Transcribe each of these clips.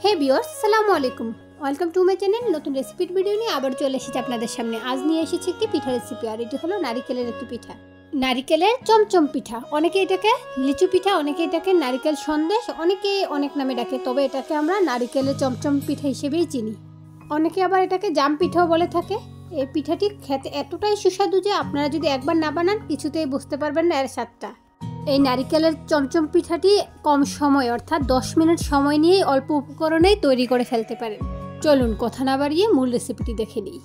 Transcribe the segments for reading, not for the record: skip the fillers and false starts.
হে viewers, আসসালামু আলাইকুম। Welcome to my channel. নতুন রেসিপির ভিডিও নিয়ে আবার চলে এসেছি আপনাদের সামনে। আজ নিয়ে এসেছি একটি পিঠা রেসিপি, আর এটি হলো নারিকেলের একটি পিঠা, নারিকেলের চমচম পিঠা। অনেকে এটাকে লিচু পিঠা, অনেকে এটাকে নারিকেল সন্দেশ, অনেকে অনেক নামে ডাকে, তবে এটাকে আমরা নারিকেলের চমচম পিঠা হিসেবেই চিনি। অনেকে আবার এটাকে জাম পিঠাও বলে থাকে। এই পিঠাটি খেতে এতটাই সুস্বাদু যে আপনারা যদি একবার না বানান কিছুতেই বুঝতে পারবেন না এর স্বাদটা। এই নারিকেলের চমচম পিঠাটি কম সময় অর্থাৎ 10 মিনিট সময় নিয়ে অল্প উপকরণেই তৈরি করে ফেলতে পারেন। চলুন কথা না বাড়িয়ে মূল রেসিপিটি দেখে নিই।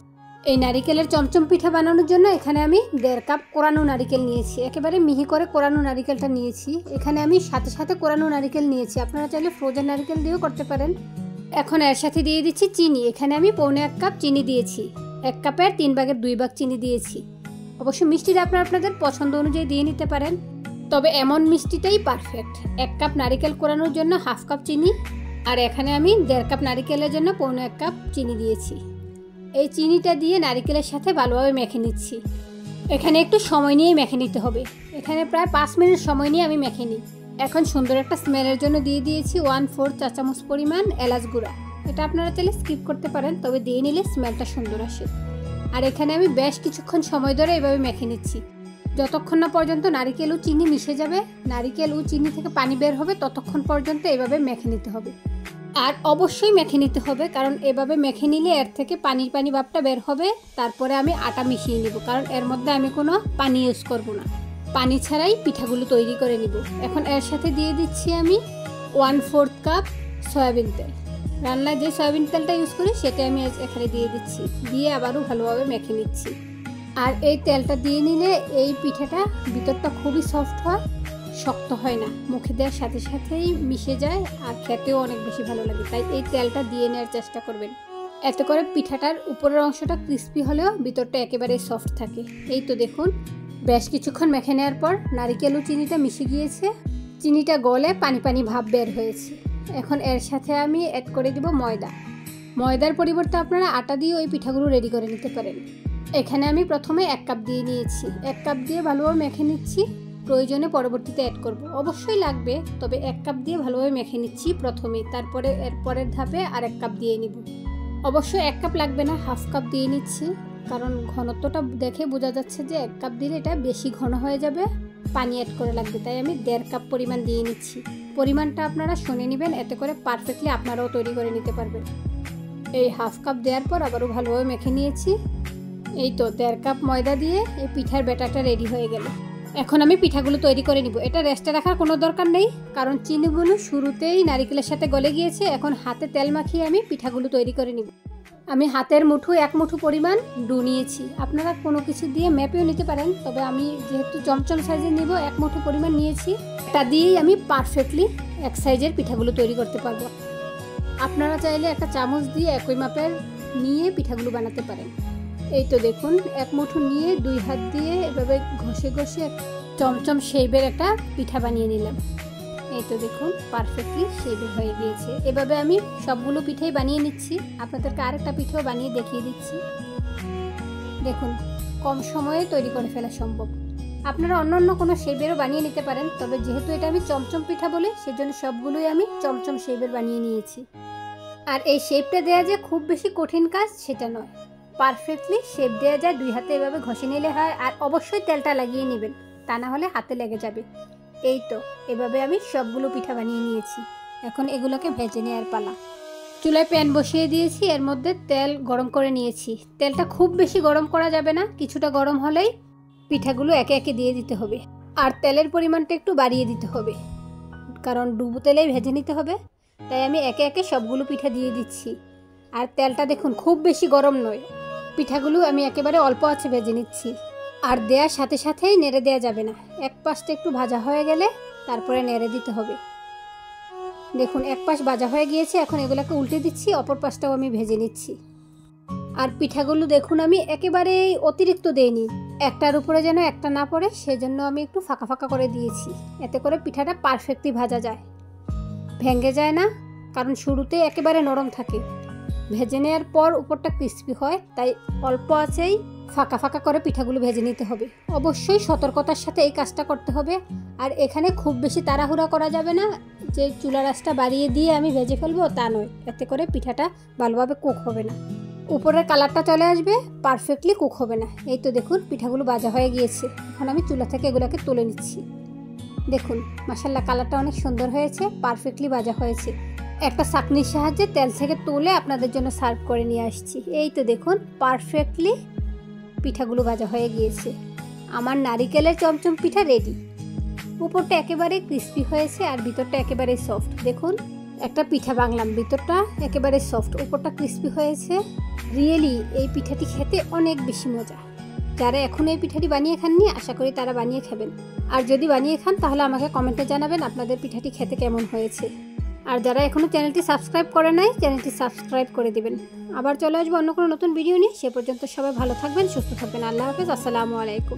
এই নারিকেলের চমচম পিঠা বানানোর জন্য এখানে আমি 1.5 কাপ কোরানো নারিকেল নিয়েছি। একেবারে মিহি করে কোরানো নারিকেলটা নিয়েছি। এখানে আমি সাথে সাথে কোরানো নারিকেল নিয়েছি, আপনারা চাইলে ফ্রোজেন নারিকেল দিয়েও করতে পারেন। এখন এর সাথে দিয়ে দিচ্ছি চিনি। এখানে আমি 1.25 কাপ চিনি দিয়েছি। 1 কাপের 3 ভাগের 2 ভাগ চিনি দিয়েছি। অবশ্য মিষ্টিটা আপনাদের পছন্দ অনুযায়ী দিয়ে নিতে পারেন, তবে এমন মিষ্টিটাই পারফেক্ট। 1 কাপ নারিকেল কোরানোর জন্য 1/2 কাপ চিনি, আর এখানে আমি 1.5 কাপ নারিকেলের জন্য 1.25 কাপ চিনি দিয়েছি। এই চিনিটা দিয়ে নারিকেলের সাথে ভালোভাবে মেখে নিচ্ছি। এখানে একটু সময় নিয়ে মেখে নিতে হবে। এখানে প্রায় 5 মিনিট সময় নিয়ে আমি মেখে নিই। এখন সুন্দর একটা স্মেলের জন্য দিয়ে দিয়েছি 1/4 চা চামচ পরিমাণ এলাচ গুঁড়া। এটা আপনারা চাইলে স্কিপ করতে পারেন, তবে দিয়ে নিলে স্মেলটা সুন্দর আসে। আর এখানে আমি বেশ কিছুক্ষণ সময় ধরে এভাবে মেখে নিচ্ছি, যতক্ষণ না পর্যন্ত নারিকেল ও চিনি মিশে যাবে, নারিকেল ও চিনি থেকে পানি বের হবে, ততক্ষণ পর্যন্ত এভাবে মেখে নিতে হবে। আর অবশ্যই মেখে নিতে হবে, কারণ এভাবে মেখে নিলে এর থেকে পানি ভাবটা বের হবে। তারপরে আমি আটা মিশিয়ে নিব, কারণ এর মধ্যে আমি কোনো পানি ইউজ করব না। পানি ছাড়াই পিঠাগুলো তৈরি করে নিব। এখন এর সাথে দিয়ে দিচ্ছি আমি 1/4 কাপ সয়াবিন তেল। রান্নায় যে সয়াবিন তেলটা ইউজ করি সেটা আমি এখানে দিয়ে দিচ্ছি। দিয়ে আবারও ভালোভাবে মেখে নিচ্ছি। আর এই তেলটা দিয়ে নিলে এই পিঠাটা ভিতরটা খুবই সফট হয়, শক্ত হয় না, মুখে দেওয়ার সাথে সাথেই মিশে যায়, আর খেতেও অনেক বেশি ভালো লাগে। তাই এই তেলটা দিয়ে নেওয়ার চেষ্টা করবেন। এতে করে পিঠাটার উপরের অংশটা ক্রিস্পি হলেও ভিতরটা একেবারে সফট থাকে। এই তো দেখুন, বেশ কিছুক্ষণ মেখে নেওয়ার পর নারিকেল ও চিনিটা মিশে গিয়েছে। চিনিটা গলে পানি ভাব বের হয়েছে। এখন এর সাথে আমি অ্যাড করে দিব ময়দা। ময়দার পরিবর্তে আপনারা আটা দিয়ে ওই পিঠাগুলো রেডি করে নিতে পারেন। এখানে আমি প্রথমে 1 কাপ দিয়ে নিয়েছি। 1 কাপ দিয়ে ভালোভাবে মেখে নিচ্ছি, প্রয়োজনে পরবর্তীতে অ্যাড করব। অবশ্যই লাগবে, তবে 1 কাপ দিয়ে ভালোভাবে মেখে নিচ্ছি প্রথমেই, তারপরে এর পরের ধাপে আর 1 কাপ দিয়ে নিব। অবশ্যই 1 কাপ লাগবে না, 1/2 কাপ দিয়ে নিচ্ছি, কারণ ঘনত্বটা দেখে বোঝা যাচ্ছে যে 1 কাপ দিলে এটা বেশি ঘন হয়ে যাবে, পানি অ্যাড করে লাগবে। তাই আমি 1.5 কাপ পরিমাণ দিয়ে নিচ্ছি। পরিমাণটা আপনারা শুনে নেবেন, এতে করে পারফেক্টলি আপনারাও তৈরি করে নিতে পারবেন। এই 1/2 কাপ দেওয়ার পর আবারও ভালোভাবে মেখে নিয়েছি। এই তো 1.5 কাপ ময়দা দিয়ে এই পিঠার ব্যাটারটা রেডি হয়ে গেল। এখন আমি পিঠাগুলো তৈরি করে নিব। এটা রেস্টে রাখার কোনো দরকার নেই, কারণ চিনিগুলো শুরুতেই নারিকেলের সাথে গলে গিয়েছে। এখন হাতে তেল মাখিয়ে আমি পিঠাগুলো তৈরি করে নিব। আমি হাতের মুঠো 1 মুঠো পরিমাণ ডো নিয়েছি। আপনারা কোনো কিছু দিয়ে মেপেও নিতে পারেন, তবে আমি যেহেতু চমচম সাইজের নিব 1 মুঠো পরিমাণ নিয়েছি। এটা দিয়েই আমি পারফেক্টলি এক সাইজের পিঠাগুলো তৈরি করতে পারবো। আপনারা চাইলে একটা চামচ দিয়ে একই মাপের নিয়ে পিঠাগুলো বানাতে পারেন। এই তো দেখুন, 1 মুঠো নিয়ে 2 হাত দিয়ে এভাবে ঘষে চমচম শেপের একটা পিঠা বানিয়ে নিলাম। এই তো দেখুন, পারফেক্টলি শেপের হয়ে গিয়েছে। এভাবে আমি সবগুলো পিঠাই বানিয়ে নিচ্ছি। আপনাদেরকে আরেকটা পিঠাও বানিয়ে দেখিয়ে দিচ্ছি। দেখুন, কম সময়ে তৈরি করে ফেলা সম্ভব। আপনারা অন্য কোনো শেপেরও বানিয়ে নিতে পারেন, তবে যেহেতু এটা আমি চমচম পিঠা বলি, সেজন্য সবগুলোই আমি চমচম শেপের বানিয়ে নিয়েছি। আর এই শেপটা দেওয়া যে খুব বেশি কঠিন কাজ সেটা নয়, পারফেক্টলি শেপ দেওয়া যায়। 2 হাতে এভাবে ঘষে নিলে হয়, আর অবশ্যই তেলটা লাগিয়ে নেবেন, তা না হলে হাতে লেগে যাবে। এই তো এভাবে আমি সবগুলো পিঠা বানিয়ে নিয়েছি। এখন এগুলোকে ভেজে নেওয়ার পালা। চুলায় প্যান বসিয়ে দিয়েছি, এর মধ্যে তেল গরম করে নিয়েছি। তেলটা খুব বেশি গরম করা যাবে না, কিছুটা গরম হলেই পিঠাগুলো একে একে দিয়ে দিতে হবে। আর তেলের পরিমাণটা একটু বাড়িয়ে দিতে হবে, কারণ ডুবো তেলেই ভেজে নিতে হবে। তাই আমি একে একে সবগুলো পিঠা দিয়ে দিচ্ছি। আর তেলটা দেখুন, খুব বেশি গরম নয়। পিঠাগুলো আমি একেবারে অল্প আঁচে ভেজে নিচ্ছি। আর দেওয়ার সাথে সাথেই নেড়ে দেওয়া যাবে না, এক পাশটা একটু ভাজা হয়ে গেলে তারপরে নেড়ে দিতে হবে। দেখুন, এক পাশ ভাজা হয়ে গিয়েছে। এখন এগুলোকে উল্টে দিচ্ছি, অপর পাশটাও আমি ভেজে নিচ্ছি। আর পিঠাগুলো দেখুন, আমি একেবারে অতিরিক্ত দেইনি, একটার উপরে যেন একটা না পড়ে, সেজন্য আমি একটু ফাঁকা ফাঁকা করে দিয়েছি। এতে করে পিঠাটা পারফেক্টলি ভাজা যায়, ভেঙে যায় না, কারণ শুরুতেই একেবারে নরম থাকে। ভেজে নেওয়ার পর উপরটা ক্রিস্পি হয়, তাই অল্প আঁচেই ফাঁকা ফাঁকা করে পিঠাগুলো ভেজে নিতে হবে। অবশ্যই সতর্কতার সাথে এই কাজটা করতে হবে। আর এখানে খুব বেশি তাড়াহুড়া করা যাবে না যে চুলার আঁচটা বাড়িয়ে দিয়ে আমি ভেজে ফেলবো, তা নয়। এতে করে পিঠাটা ভালোভাবে কুক হবে না, উপরের কালারটা চলে আসবে, পারফেক্টলি কুক হবে না। এই তো দেখুন পিঠাগুলো ভাজা হয়ে গিয়েছে। এখন আমি চুলা থেকে এগুলোকে তুলে নিচ্ছি। দেখুন মাশাআল্লাহ কালারটা অনেক সুন্দর হয়েছে, পারফেক্টলি ভাজা হয়েছে। একটা ছাঁকনির সাহায্যে তেল থেকে তুলে আপনাদের জন্য সার্ভ করে নিয়ে আসছি। এই তো দেখুন পারফেক্টলি পিঠাগুলো ভাজা হয়ে গিয়েছে। আমার নারিকেলের চমচম পিঠা রেডি। উপরটা একেবারে ক্রিস্পি হয়েছে আর ভিতরটা একেবারে সফট। দেখুন একটা পিঠা বাংলাম, ভিতরটা একেবারে সফট, উপরটা ক্রিস্পি হয়েছে। রিয়েলি এই পিঠাটি খেতে অনেক বেশি মজা। যারা এখন এই পিঠাটি বানিয়ে খাননি, আশা করি তারা বানিয়ে খাবেন। আর যদি বানিয়ে খান তাহলে আমাকে কমেন্টে জানাবেন আপনাদের পিঠাটি খেতে কেমন হয়েছে। আর যারা এখনও চ্যানেলটি সাবস্ক্রাইব করে নাই, চ্যানেলটি সাবস্ক্রাইব করে দিবেন। আবার চলে আসবো অন্য কোনো নতুন ভিডিও নিয়ে। সে পর্যন্ত সবাই ভালো থাকবেন, সুস্থ থাকবেন। আল্লাহ হাফেজ, আসসালামু আলাইকুম।